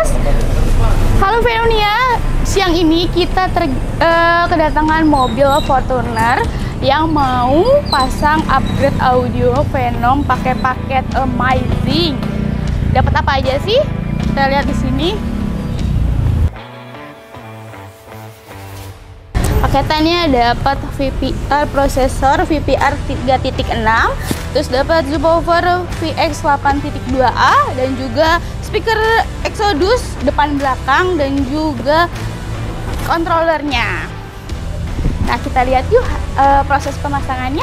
Mas. Halo Veronia, siang ini kita kedatangan mobil Fortuner yang mau pasang upgrade audio Venom pakai paket Amazing. Dapat apa aja sih? Kita lihat di sini. Paketannya dapat VPR prosesor VPR 3.6, terus dapat subwoofer VX 8.2A dan juga speaker Exodus depan belakang dan juga controllernya. Nah, kita lihat yuk proses pemasangannya.